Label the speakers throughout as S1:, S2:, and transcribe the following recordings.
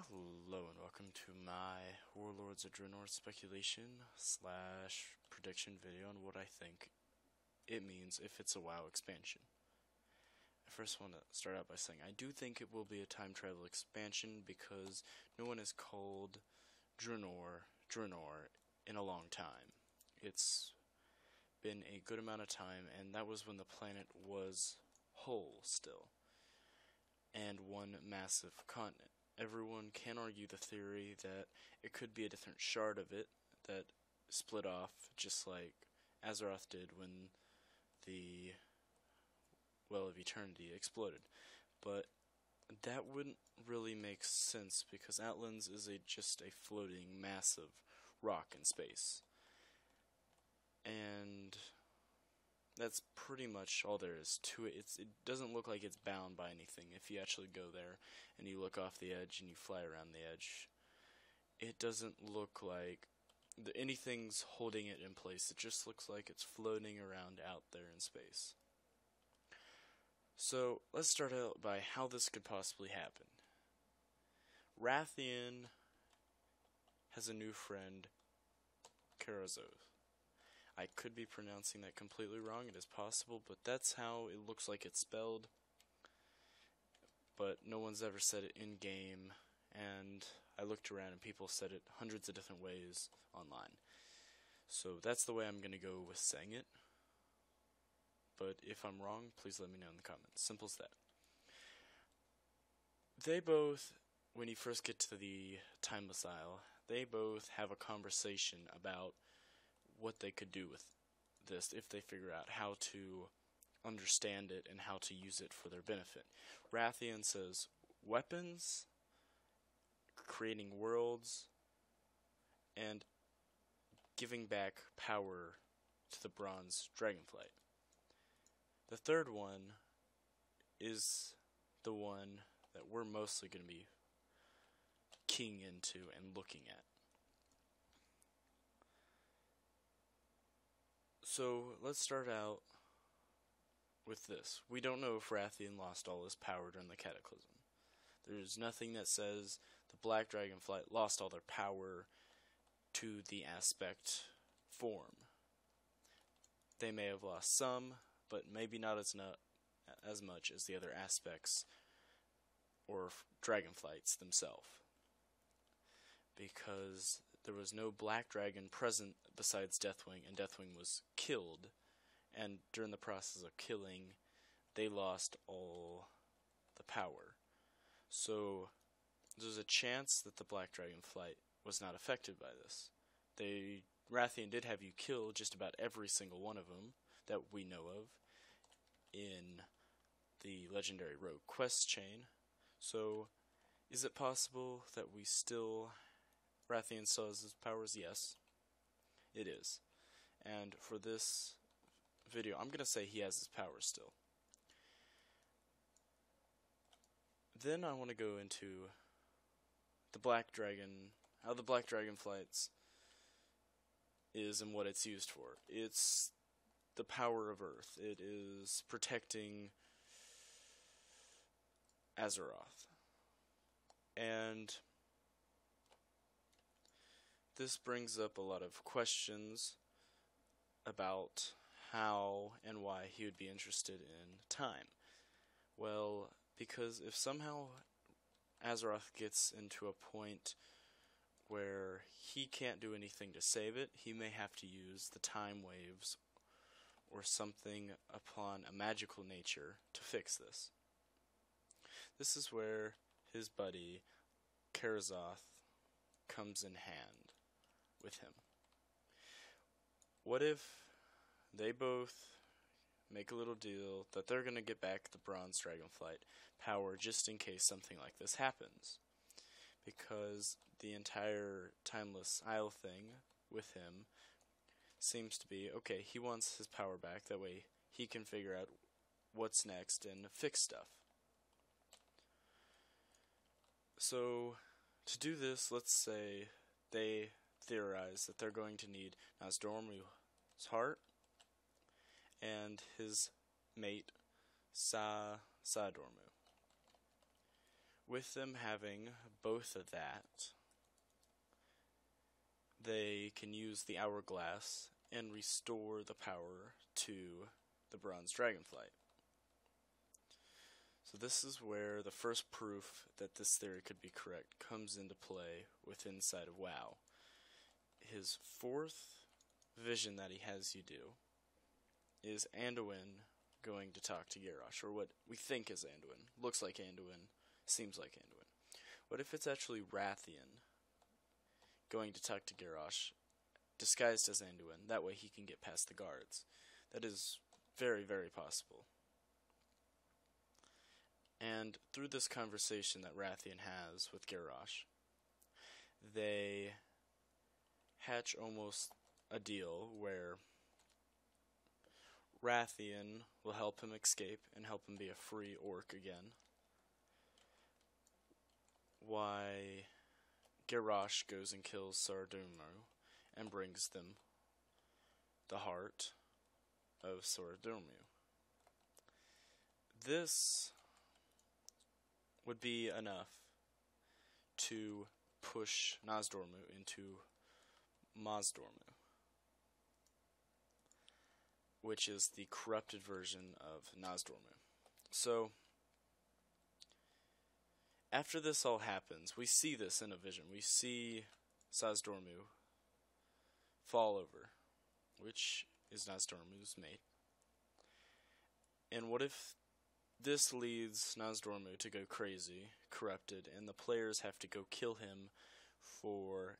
S1: Hello and welcome to my Warlords of Draenor speculation slash prediction video on what I think it means if it's a WoW expansion. I first want to start out by saying I do think it will be a time travel expansion because no one has called Draenor in a long time. It's been a good amount of time, and that was when the planet was whole still, and one massive continent. Everyone can argue the theory that it could be a different shard of it that split off, just like Azeroth did when the Well of Eternity exploded. But that wouldn't really make sense because Outlands is just a floating, massive rock in space. And that's pretty much all there is to it. It doesn't look like it's bound by anything. If you actually go there and you look off the edge and you fly around the edge, it doesn't look like anything's holding it in place. It just looks like it's floating around out there in space. So let's start out by how this could possibly happen. Wrathion has a new friend, Kairoz. I could be pronouncing that completely wrong, it is possible, but that's how it looks like it's spelled. But no one's ever said it in-game, and I looked around and people said it hundreds of different ways online. So that's the way I'm going to go with saying it. But if I'm wrong, please let me know in the comments. Simple as that. They both, when you first get to the Timeless Isle, they both have a conversation about what they could do with this if they figure out how to understand it and how to use it for their benefit. Wrathion says weapons, creating worlds, and giving back power to the bronze dragonflight. The third one is the one that we're mostly going to be keying into and looking at. So let's start out with this. We don't know if Wrathion lost all his power during the cataclysm. There's nothing that says the Black Dragonflight lost all their power to the aspect form. They may have lost some, but maybe not as much as the other aspects or dragonflights themselves. Because there was no black dragon present besides Deathwing, and Deathwing was killed, and during the process of killing, they lost all the power. So there's a chance that the black dragonflight was not affected by this. Wrathion did have you kill just about every single one of them that we know of in the legendary rogue quest chain. So is it possible that Wrathion still has his powers? Yes, it is. And for this video, I'm going to say he has his powers still. Then I want to go into the Black Dragon, how the Black Dragonflights is and what it's used for. It's the power of Earth. It is protecting Azeroth. And this brings up a lot of questions about how and why he would be interested in time. Well, because if somehow Azeroth gets into a point where he can't do anything to save it, he may have to use the time waves or something upon a magical nature to fix this. This is where his buddy Kairoz comes in hand with him. What if they both make a little deal that they're going to get back the bronze dragonflight power just in case something like this happens? Because the entire Timeless Isle thing with him seems to be, okay, he wants his power back, that way he can figure out what's next and fix stuff. So, to do this, let's say they theorize that they're going to need Nozdormu's heart and his mate Soridormi. with them having both of that, they can use the hourglass and restore the power to the bronze dragonflight. So this is where the first proof that this theory could be correct comes into play with inside of WoW. His fourth vision that he has you do is Anduin going to talk to Garrosh, or what we think is Anduin. Looks like Anduin, seems like Anduin. What if it's actually Wrathion going to talk to Garrosh, disguised as Anduin? That way he can get past the guards. That is very, very possible. And through this conversation that Wrathion has with Garrosh, they hatch almost a deal where Wrathion will help him escape and help him be a free orc again, why Garrosh goes and kills Soridormi and brings them the heart of Soridormi. This would be enough to push Nozdormu into Nozdormu, which is the corrupted version of Nozdormu. So, after this all happens, we see this in a vision. We see Nozdormu fall over, which is Nozdormu's mate. And what if this leads Nozdormu to go crazy, corrupted, and the players have to go kill him for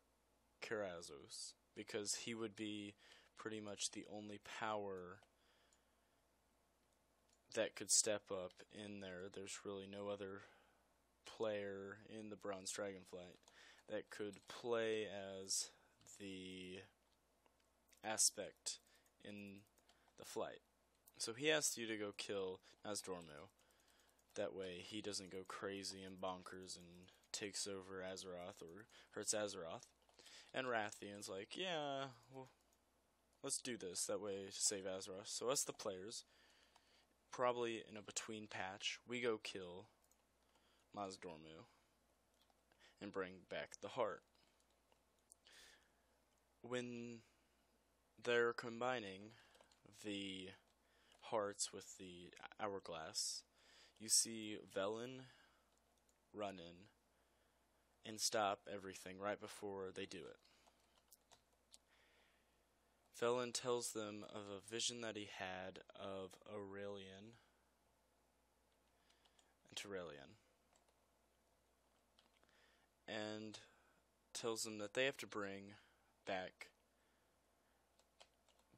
S1: Kairoz, because he would be pretty much the only power that could step up in there. There's really no other player in the Bronze Dragonflight that could play as the aspect in the flight. So he asks you to go kill Nozdormu. That way he doesn't go crazy and bonkers and takes over Azeroth or hurts Azeroth. And Wrathion's like, yeah, well, let's do this, that way to save Azeroth. So us the players, probably in a between patch, we go kill Nozdormu and bring back the heart. When they're combining the hearts with the hourglass, you see Velen run in and stop everything right before they do it. Velen tells them of a vision that he had of Alleria and Turalyon, and tells them that they have to bring back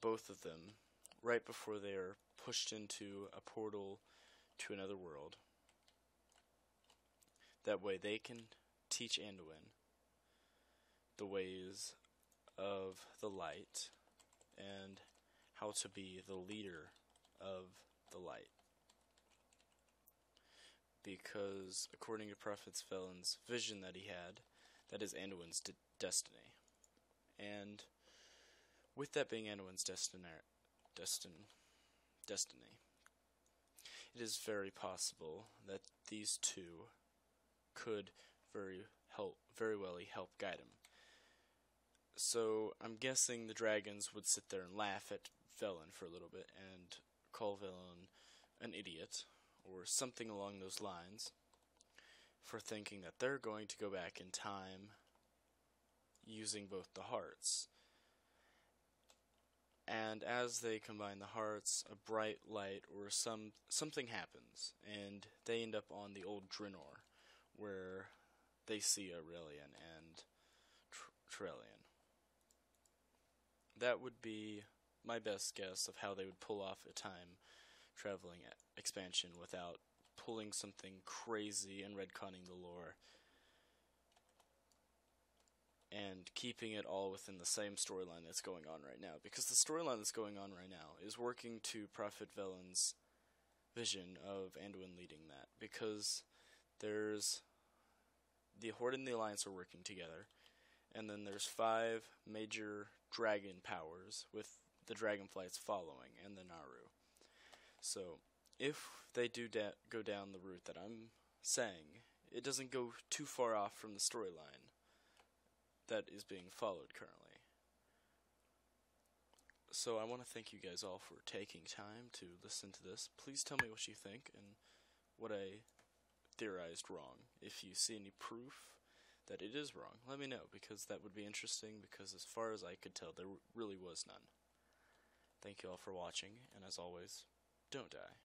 S1: both of them right before they are pushed into a portal to another world. That way they can teach Anduin the ways of the light and how to be the leader of the light. Because according to Prophet Velen's vision that he had, that is Anduin's destiny. And with that being Anduin's destiny, it is very possible that these two could very well help guide him. So I'm guessing the dragons would sit there and laugh at Velen for a little bit and call Velen an idiot or something along those lines for thinking that they're going to go back in time using both the hearts. And as they combine the hearts, a bright light or something happens, and they end up on the old Draenor, where they see Alleria and Turalyon. That would be my best guess of how they would pull off a time traveling expansion without pulling something crazy and retconning the lore, and keeping it all within the same storyline that's going on right now. Because the storyline that's going on right now is working to Prophet Velen's vision of Anduin leading that. Because there's the Horde and the Alliance are working together, and then there's 5 major dragon powers with the dragonflights following, and the naaru. So if they do go down the route that I'm saying it doesn't go too far off from the storyline that is being followed currently. So I want to thank you guys all for taking time to listen to this. Please tell me what you think and what I theorized wrong. If you see any proof that it is wrong, let me know, because that would be interesting, because as far as I could tell, there really was none. Thank you all for watching, and as always, don't die.